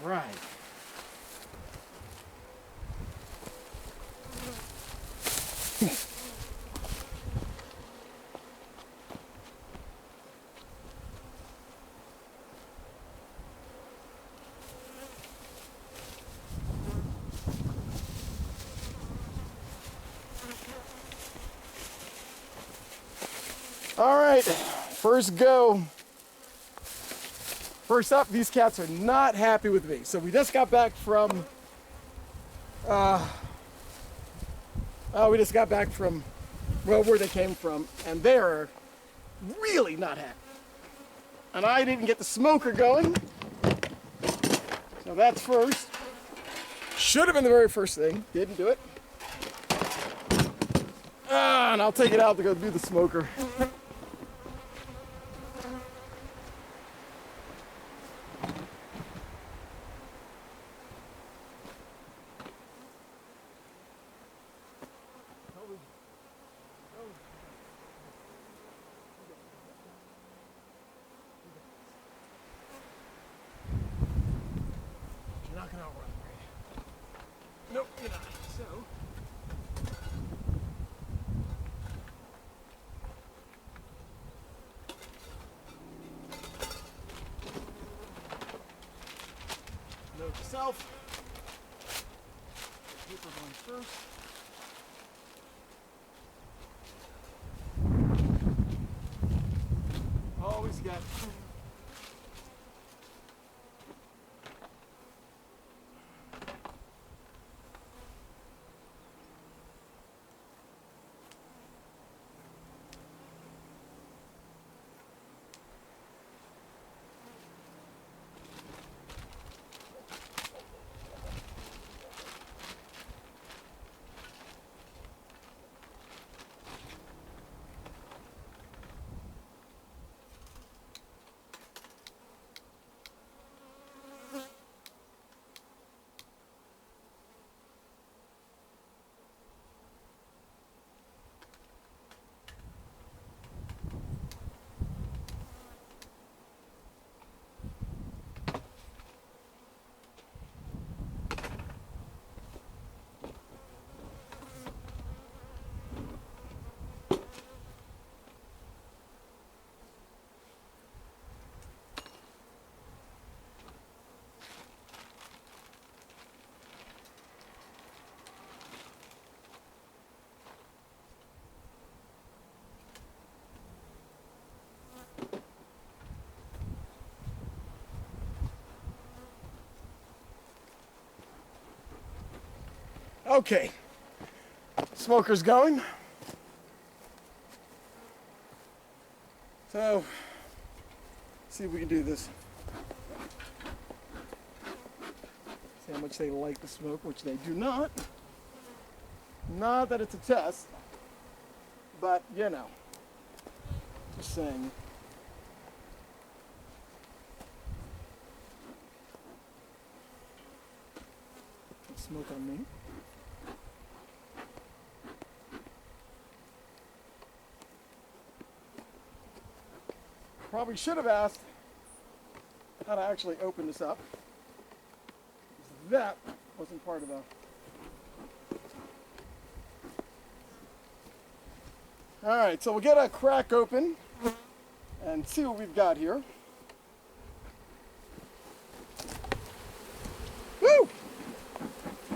right. All right, first go. First up, these cats are not happy with me. So we just got back from, well, where they came from, and they're really not happy. And I didn't get the smoker going, so that's first. Should have been the very first thing, didn't do it. And I'll take it out to go do the smoker. You're not gonna outrun me. Nope, you're not. So. Note to self. Paper going first. Always got. Okay, smoker's going. So, see if we can do this. See how much they like the smoke, which they do not. Not that it's a test, but you know, just saying. Smoke on me. Probably should have asked how to actually open this up. That wasn't part of the... Alright, so we'll get a crack open and see what we've got here. Woo!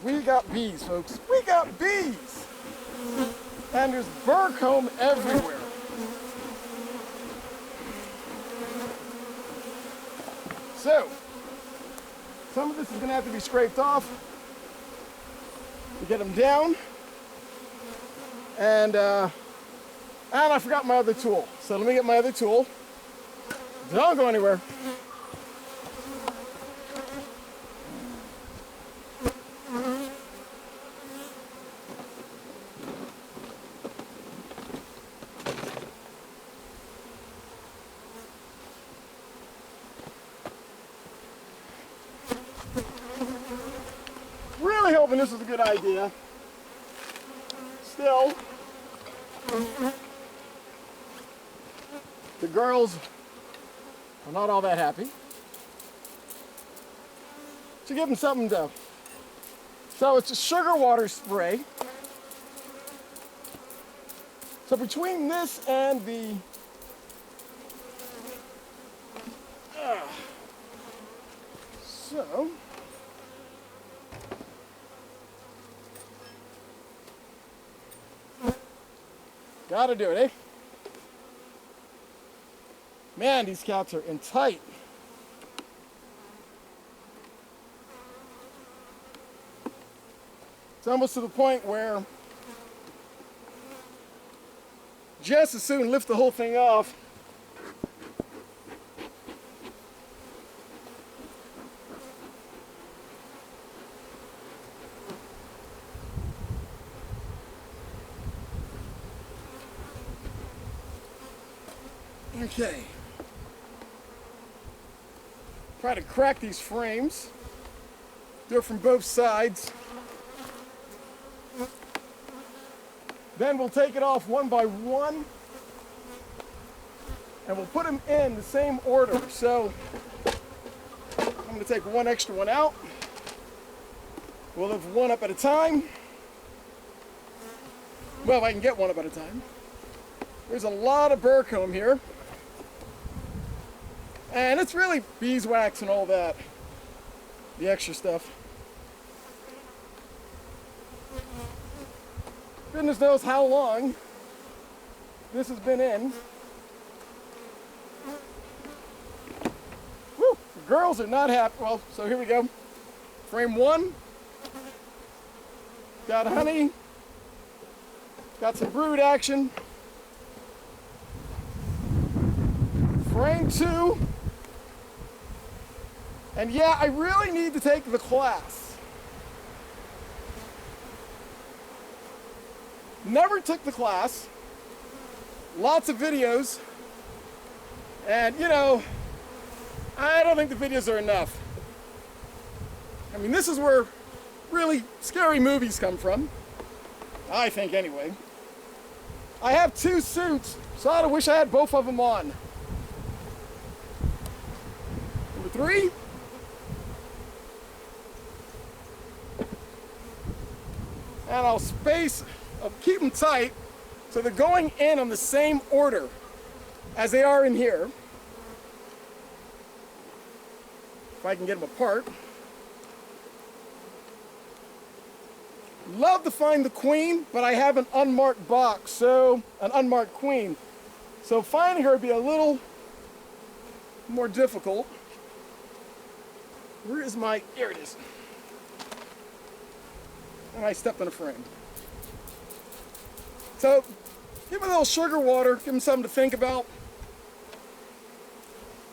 We got bees, folks. We got bees! And there's burr comb everywhere. So, some of this is going to have to be scraped off to get them down. And I forgot my other tool. So let me get my other tool. Don't go anywhere. Really hoping this was a good idea. Still, the girls are not all that happy. to give them something to. So it's a sugar water spray. So between this and the so gotta do it, eh? Man, these cats are in tight. It's almost to the point where just as soon lift the whole thing off. Okay. Try to crack these frames. Do it from both sides. Then we'll take it off one by one, and we'll put them in the same order. So I'm going to take one extra one out. We'll lift one up at a time. Well, I can get one up at a time. There's a lot of burr comb here. And it's really beeswax and all that, the extra stuff. Goodness knows how long this has been in. Woo, the girls are not happy. Well, so here we go. Frame one. Got honey. Got some brood action. Frame two. And yeah, I really need to take the class. Never took the class. Lots of videos. And you know, I don't think the videos are enough. I mean, this is where really scary movies come from. I think anyway. I have two suits, so I wish I had both of them on. Number three. And I'll keep them tight so they're going in on the same order as they are in here. If I can get them apart. Love to find the queen, but I have an unmarked box, so an unmarked queen. So finding her would be a little more difficult. Where is my, here it is. And I stepped on a frame. So, give them a little sugar water, give them something to think about.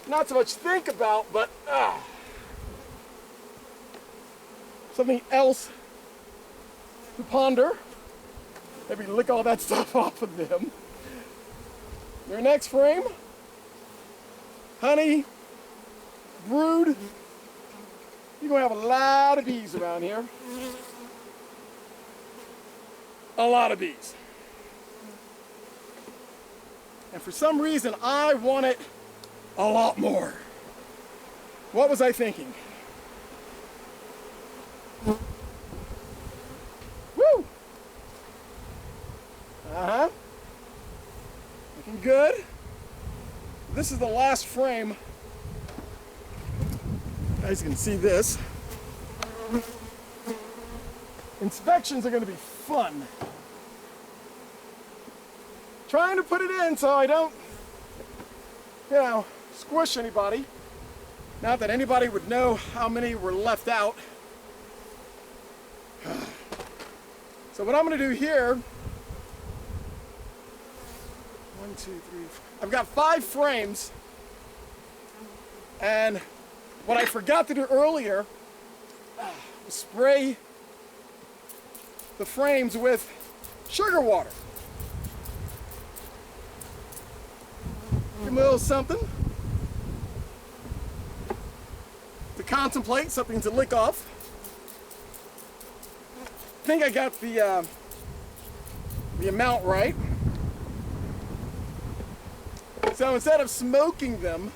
Not so much think about, but something else to ponder. Maybe lick all that stuff off of them. Your next frame, honey, brood. You're gonna have a lot of bees around here. A lot of bees. And for some reason, I want it a lot more. What was I thinking? Woo! Uh-huh. Looking good. This is the last frame. You guys can see this. Inspections are going to be fun. Trying to put it in so I don't, you know, squish anybody. Not that anybody would know how many were left out. So what I'm going to do here, 1, 2, 3, 4. I've got 5 frames. And what I forgot to do earlier was spray the frames with sugar water. Give them a little something to contemplate, something to lick off. I think I got the amount right. So instead of smoking them,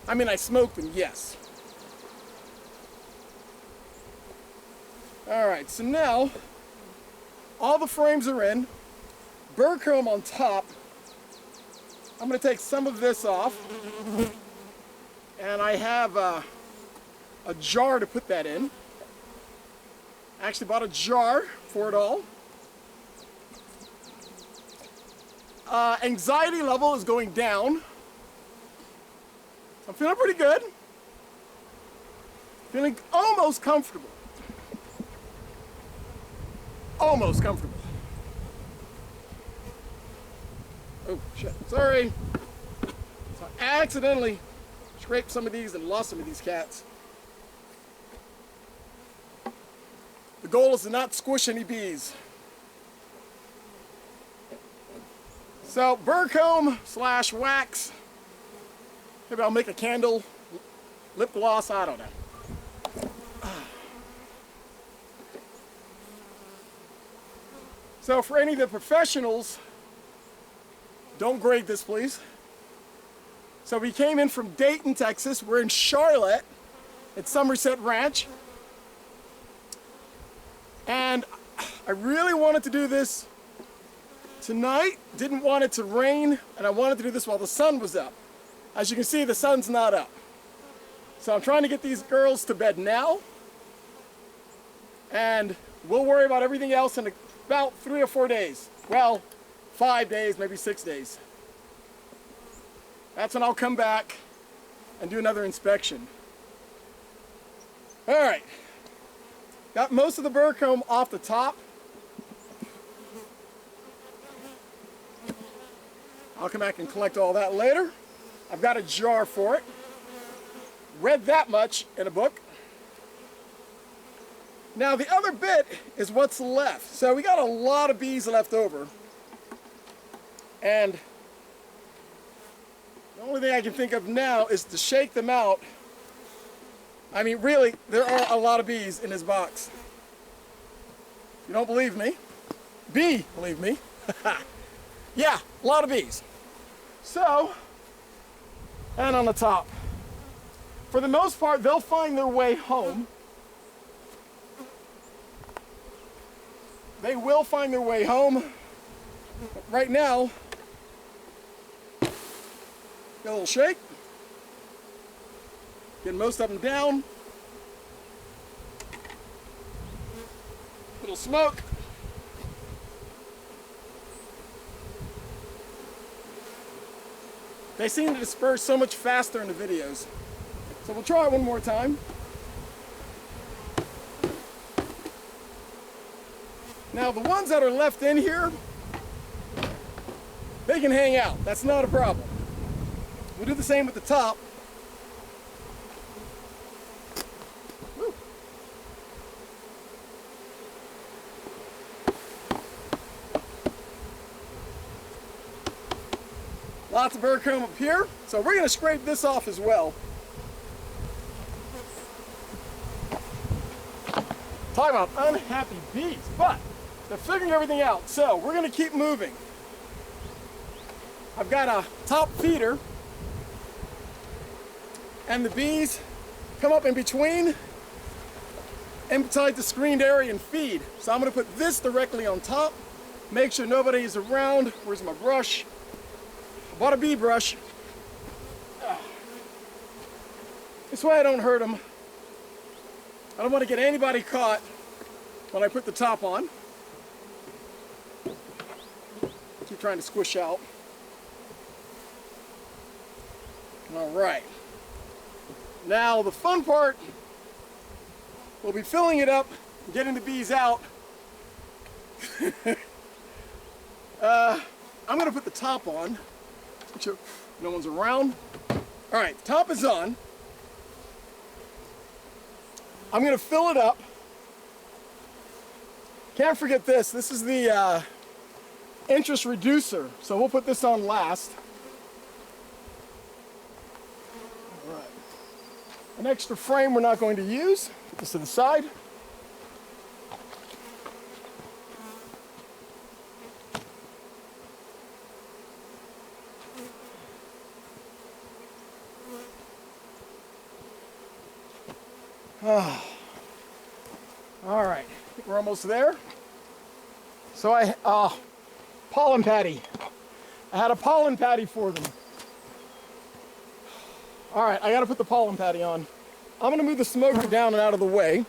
I mean I smoked them, yes. All right, so now all the frames are in. Burr comb on top. I'm going to take some of this off. And I have a jar to put that in. I actually bought a jar for it all. Anxiety level is going down. I'm feeling pretty good. Feeling almost comfortable. Almost comfortable. Oh shit, sorry. So I accidentally scraped some of these and lost some of these cats. The goal is to not squish any bees. So burr comb / wax. Maybe I'll make a candle, lip gloss, I don't know. So for any of the professionals, don't grade this, please. So we came in from Dayton, Texas. We're in Charlotte at Somerset Ranch. And I really wanted to do this tonight. Didn't want it to rain, and I wanted to do this while the sun was up. As you can see, the sun's not up. So I'm trying to get these girls to bed now. And we'll worry about everything else in about 3 or 4 days. Well, 5 days, maybe 6 days. That's when I'll come back and do another inspection. All right. Got most of the burr comb off the top. I'll come back and collect all that later. I've got a jar for it. Read that much in a book. Now the other bit is what's left. So we got a lot of bees left over. And the only thing I can think of now is to shake them out. I mean, really, there are a lot of bees in this box. You don't believe me? Believe me. Yeah, a lot of bees. So, and on the top. For the most part, they'll find their way home. They will find their way home. But right now, get a little shake. Get most of them down. Little smoke. They seem to disperse so much faster in the videos. So we'll try it one more time. Now the ones that are left in here, they can hang out. That's not a problem. We'll do the same with the top. Woo. Lots of burr comb up here. So we're going to scrape this off as well. Talking about unhappy bees, but they're figuring everything out. So we're going to keep moving. I've got a top feeder, and the bees come up in between, inside the screened area and feed. So I'm going to put this directly on top, make sure nobody is around. Where's my brush? I bought a bee brush. This way I don't hurt them. I don't want to get anybody caught when I put the top on. Keep trying to squish out. All right. Now the fun part will be filling it up, getting the bees out. I'm going to put the top on. No one's around. All right, the top is on. I'm going to fill it up. Can't forget this. This is the interest reducer, so we'll put this on last. All right. An extra frame we're not going to use. Put this to the side. All right. We're almost there. So pollen patty. I had a pollen patty for them. All right, I gotta put the pollen patty on. I'm gonna move the smoker down and out of the way.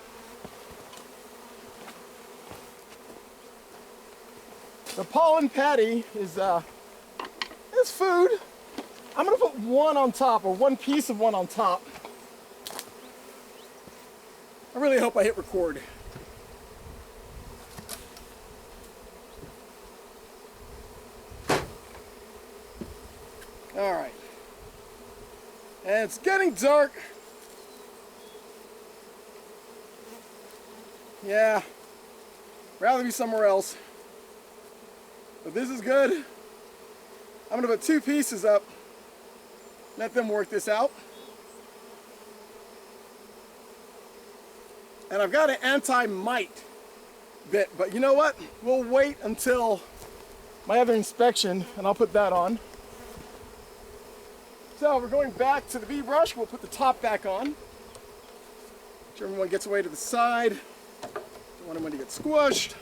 The pollen patty is food. I'm gonna put one on top, or one piece of one on top. I really hope I hit record. All right. And it's getting dark. Yeah, rather be somewhere else. But this is good. I'm gonna put 2 pieces up. Let them work this out. And I've got an anti-mite bit, but you know what? We'll wait until my other inspection and I'll put that on. So we're going back to the bee brush. We'll put the top back on. Make sure everyone gets away to the side. Don't want anyone to get squished.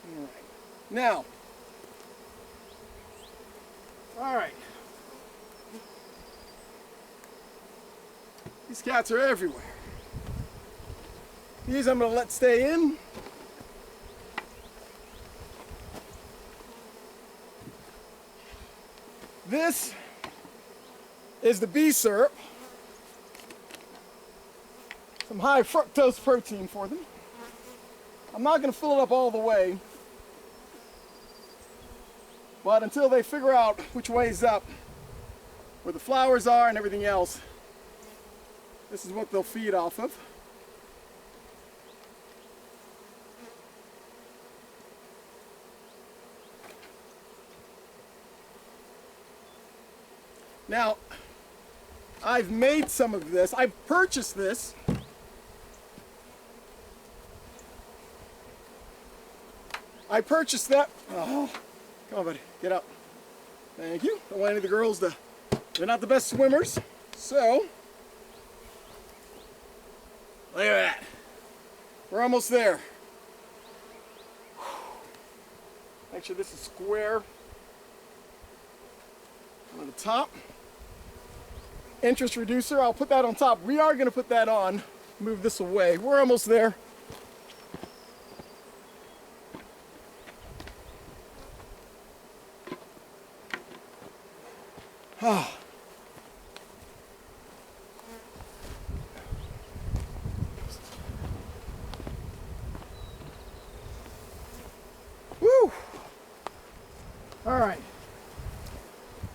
All right. Now, all right. These cats are everywhere. These I'm going to let stay in. This is the bee syrup. Some high fructose protein for them. I'm not going to fill it up all the way, but until they figure out which way's up, where the flowers are and everything else, this is what they'll feed off of. Now, I've made some of this. I've purchased this. I purchased that. Oh, come on, buddy, get up. Thank you. Don't want any of the girls to, they're not the best swimmers. So, look at that. We're almost there. Make sure this is square on the top. Interest reducer, I'll put that on top. We are going to put that on. Move this away. We're almost there. Ah. Woo! All right.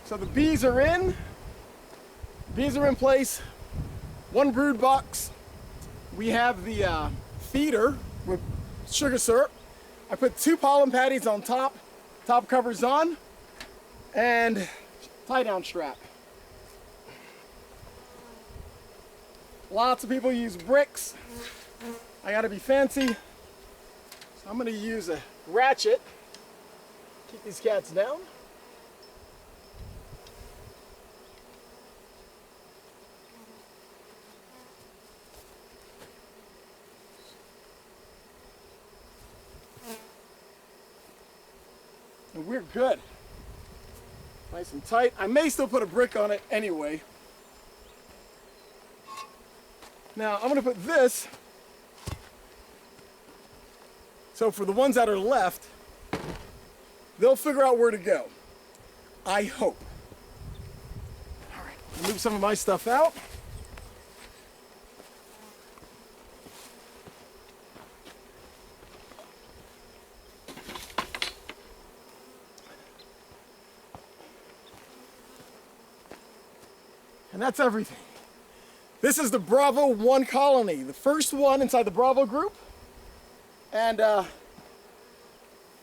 So the bees are in. Bees are in place. One brood box. We have the feeder with sugar syrup. I put 2 pollen patties on top. Top cover's on. And tie down strap. Lots of people use bricks. I gotta be fancy. So I'm gonna use a ratchet. Keep these cats down. And we're good. Nice and tight. I may still put a brick on it anyway. Now I'm going to put this, so for the ones that are left, they'll figure out where to go. I hope. All right, I'll move some of my stuff out. And that's everything. This is the Bravo 1 colony, the first one inside the Bravo group. And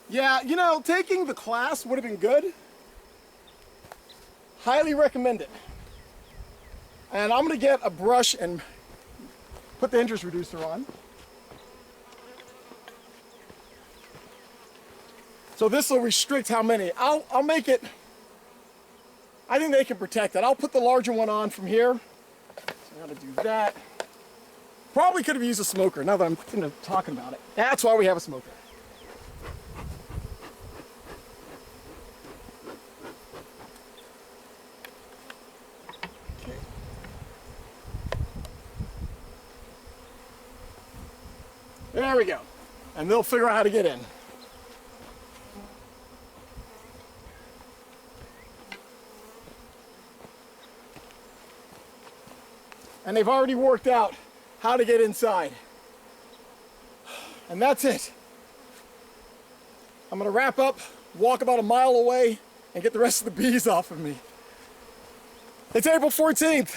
yeah, you know, taking the class would have been good. Highly recommend it. And I'm gonna get a brush and put the interest reducer on. So this will restrict how many. I'll make it, I think they can protect it. I'll put the larger one on from here. So I gotta do that. Probably could have used a smoker now that I'm talking about it. That's why we have a smoker. Okay. There we go. And they'll figure out how to get in. And they've already worked out how to get inside. And that's it. I'm gonna wrap up, walk about a mile away, and get the rest of the bees off of me. It's April 14th.